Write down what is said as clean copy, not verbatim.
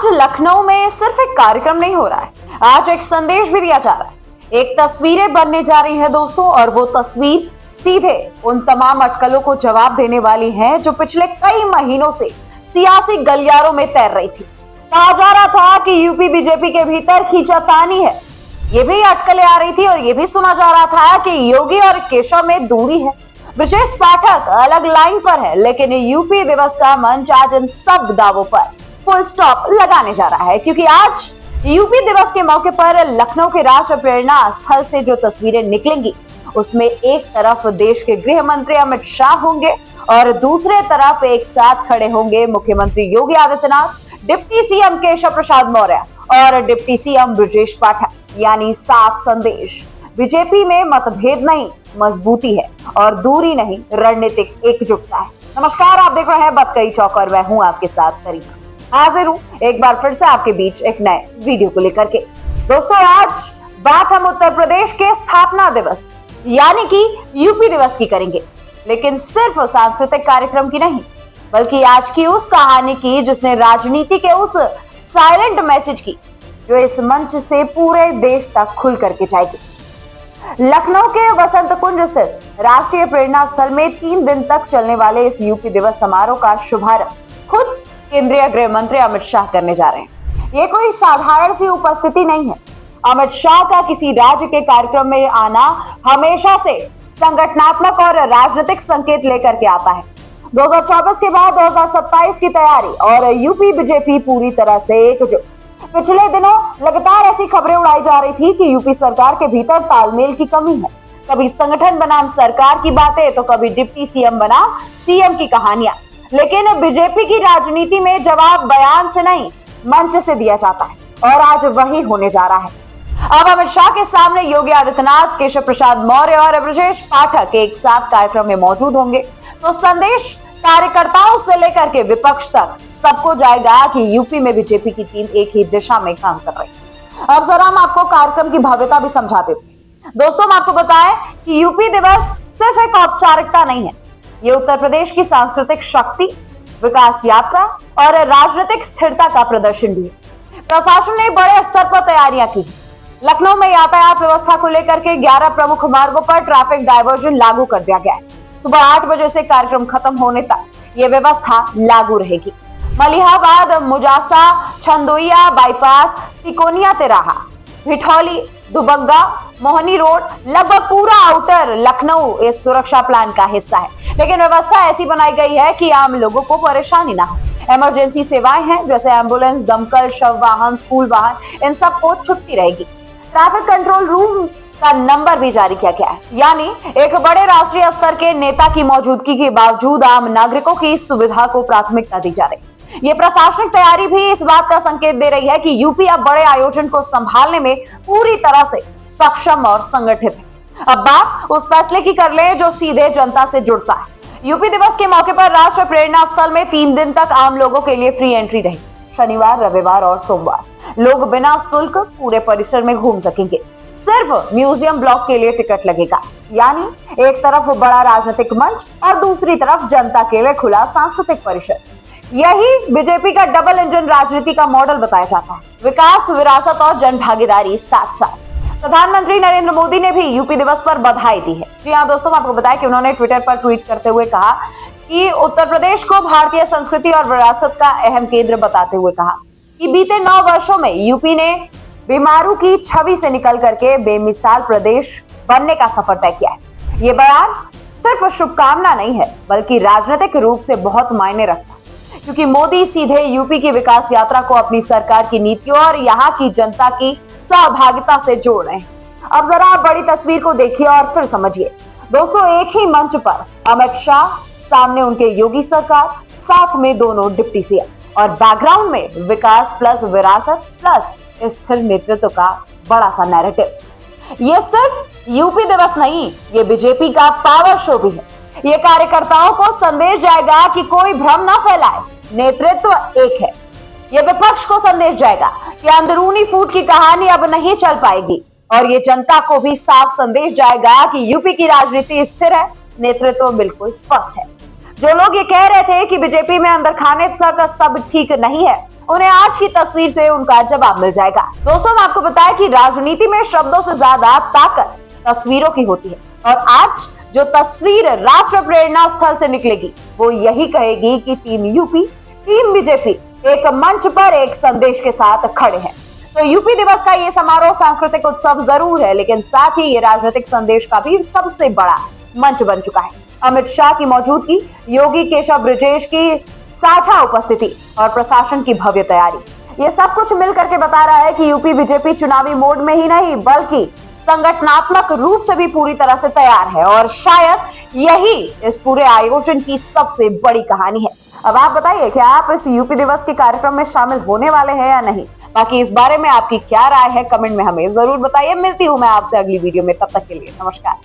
आज लखनऊ में सिर्फ एक कार्यक्रम नहीं हो रहा है, आज एक संदेश भी दिया जा रहा है। एक तस्वीरें बनने जा रही हैं दोस्तों, और वो तस्वीर सीधे उन तमाम अटकलों को जवाब देने वाली है जो पिछले कई महीनों से सियासी गलियारों में तैर रही थी। कहा जा रहा था कि यूपी बीजेपी के भीतर खींचातानी है, ये भी अटकलें आ रही थी और ये भी सुना जा रहा था कि योगी और केशव में दूरी है। ब्रजेश पाठक अलग लाइन पर है, लेकिन यूपी दिवस का मंच आज इन सब दावों पर फुल स्टॉप लगाने जा रहा है, क्योंकि आज यूपी दिवस के मौके पर लखनऊ के राष्ट्र प्रेरणा स्थल से जो तस्वीरें निकलेंगी, उसमें एक तरफ देश के गृह मंत्री अमित शाह होंगे और दूसरे तरफ एक साथ खड़े होंगे मुख्यमंत्री योगी आदित्यनाथ, डिप्टी सीएम केशव प्रसाद मौर्य और डिप्टी सीएम ब्रजेश पाठक। यानी साफ संदेश, बीजेपी में मतभेद नहीं, मजबूती है, और दूरी नहीं, रणनीतिक एकजुटता है। नमस्कार, आप देख रहे हैं बात कई चौक और मैं हूं आपके साथ करीना। हाजिर हूं एक बार फिर से आपके बीच एक नए वीडियो को लेकर के। दोस्तों, आज बात हम उत्तर प्रदेश के स्थापना दिवस यानी कि यूपी दिवस की करेंगे, लेकिन सिर्फ सांस्कृतिक कार्यक्रम की नहीं, बल्कि आज की उस कहानी की जिसने राजनीति के उस साइलेंट मैसेज की जो इस मंच से पूरे देश तक खुल करके जाएगी। लखनऊ के वसंत कुंज स्थित राष्ट्रीय प्रेरणा स्थल में 3 दिन तक चलने वाले इस यूपी दिवस समारोह का शुभारंभ खुद केंद्रीय गृह मंत्री अमित शाह करने जा रहे हैं। ये कोई साधारण सी उपस्थिति नहीं है। अमित शाह का किसी राज्य के कार्यक्रम में आना हमेशा से संगठनात्मक और राजनीतिक संकेत लेकर के आता है। 2024 के बाद 2027 की तैयारी और यूपी बीजेपी पूरी तरह से एकजुट। पिछले दिनों लगातार ऐसी खबरें उड़ाई जा रही थी कि यूपी सरकार के भीतर तालमेल की कमी है। कभी संगठन बनाम सरकार की बातें, तो कभी डिप्टी सीएम बनाम सीएम की कहानियां। लेकिन बीजेपी की राजनीति में जवाब बयान से नहीं, मंच से दिया जाता है, और आज वही होने जा रहा है। अब अमित शाह के सामने योगी आदित्यनाथ, केशव प्रसाद मौर्य और ब्रजेश पाठक एक साथ कार्यक्रम में मौजूद होंगे, तो संदेश कार्यकर्ताओं से लेकर के विपक्ष तक सबको जाएगा कि यूपी में बीजेपी की टीम एक ही दिशा में काम कर रही है। अब जरा हम आपको कार्यक्रम की भव्यता भी समझा देते हैं। दोस्तों, हम आपको बताएं कि यूपी दिवस सिर्फ एक औपचारिकता नहीं है, ये उत्तर प्रदेश की सांस्कृतिक शक्ति, विकास यात्रा और राजनीतिक स्थिरता का प्रदर्शन भी है। प्रशासन ने बड़े स्तर पर तैयारियां की। लखनऊ में यातायात व्यवस्था को लेकर के 11 प्रमुख मार्गों पर ट्रैफिक डायवर्जन लागू कर दिया गया है। सुबह 8 बजे से कार्यक्रम खत्म होने तक ये व्यवस्था लागू रहेगी। मलिहाबाद, मुजासा, छंदोइया बाईपास, तिकोनिया तिराहा, भिठौली, दुबग्गा, मोहनी रोड, लगभग पूरा आउटर लखनऊ इस सुरक्षा प्लान का हिस्सा है। लेकिन व्यवस्था ऐसी बनाई गई है कि आम लोगों को परेशानी ना हो। इमरजेंसी सेवाएं हैं जैसे एम्बुलेंस, दमकल, शव वाहन, स्कूल वाहन, इन सबको छुट्टी रहेगी। ट्रैफिक कंट्रोल रूम का नंबर भी जारी किया गया है, यानी एक बड़े राष्ट्रीय स्तर के नेता की मौजूदगी के बावजूद आम नागरिकों की सुविधा को प्राथमिकता दी जा रही। ये प्रशासनिक तैयारी भी इस बात का संकेत दे रही है कि यूपी अब बड़े आयोजन को संभालने में पूरी तरह से सक्षम और संगठित है। अब बात उस फैसले की कर ले जो सीधे जनता से जुड़ता है। यूपी दिवस के मौके पर राष्ट्रीय प्रेरणा स्थल में 3 दिन तक आम लोगों के लिए फ्री एंट्री रही। शनिवार, रविवार और सोमवार लोग बिना शुल्क पूरे परिसर में घूम सकेंगे। सिर्फ म्यूजियम ब्लॉक के लिए टिकट लगेगा, यानी एक तरफ बड़ा राजनीतिक मंच और दूसरी तरफ जनता के लिए खुला सांस्कृतिक परिसर। यही बीजेपी का डबल इंजन राजनीति का मॉडल बताया जाता है। विकास, विरासत और जन भागीदारी साथ साथ। प्रधानमंत्री नरेंद्र मोदी ने भी यूपी दिवस पर बधाई दी है। जी हाँ दोस्तों, आपको बताया कि उन्होंने ट्विटर पर ट्वीट करते हुए कहा कि उत्तर प्रदेश को भारतीय संस्कृति और विरासत का अहम केंद्र बताते हुए कहा कि बीते 9 वर्षों में यूपी ने बीमारू की छवि से निकल करके बेमिसाल प्रदेश बनने का सफर तय किया है। ये बयान सिर्फ शुभकामना नहीं है, बल्कि राजनीतिक रूप से बहुत मायने रखता है, क्योंकि मोदी सीधे यूपी की विकास यात्रा को अपनी सरकार की नीतियों और यहाँ की जनता की सहभागिता से जोड़ रहे हैं। अब जरा आप बड़ी तस्वीर को देखिए और फिर समझिए। दोस्तों, एक ही मंच पर अमित शाह, सामने उनके योगी सरकार, साथ में दोनों डिप्टी सीएम और बैकग्राउंड में विकास प्लस विरासत प्लस स्थिर नेतृत्व का बड़ा सा नैरेटिव। ये सिर्फ यूपी दिवस नहीं, ये बीजेपी का पावर शो भी है। ये कार्यकर्ताओं को संदेश जाएगा कि कोई भ्रम न फैलाए, नेतृत्व एक है। ये विपक्ष को संदेश जाएगा कि अंदरूनी फूट की कहानी अब नहीं चल पाएगी, और ये जनता को भी साफ संदेश जाएगा कि यूपी की राजनीति स्थिर है, नेतृत्व बिल्कुल स्पष्ट है। जो लोग ये कह रहे थे कि बीजेपी में अंदर खाने तक सब ठीक नहीं है, उन्हें आज की तस्वीर से उनका जवाब मिल जाएगा। दोस्तों, हम आपको बताएं कि राजनीति में शब्दों से ज्यादा ताकत तस्वीरों की होती है और आज जो तस्वीर राष्ट्र प्रेरणा स्थल से निकलेगी वो यही कहेगी कि टीम यूपी, टीम बीजेपी एक मंच पर एक संदेश के साथ खड़े हैं। तो यूपी दिवस का ये समारोह सांस्कृतिक उत्सव जरूर है, लेकिन साथ ही ये राजनीतिक संदेश का भी सबसे बड़ा मंच बन चुका है। अमित शाह की मौजूदगी, योगी केशव ब्रजेश की साझा उपस्थिति और प्रशासन की भव्य तैयारी, ये सब कुछ मिलकर के बता रहा है कि यूपी बीजेपी चुनावी मोड में ही नहीं बल्कि संगठनात्मक रूप से भी पूरी तरह से तैयार है और शायद यही इस पूरे आयोजन की सबसे बड़ी कहानी है। अब आप बताइए कि आप इस यूपी दिवस के कार्यक्रम में शामिल होने वाले हैं या नहीं। बाकी इस बारे में आपकी क्या राय है, कमेंट में हमें जरूर बताइए। मिलती हूँ मैं आपसे अगली वीडियो में, तब तक के लिए नमस्कार।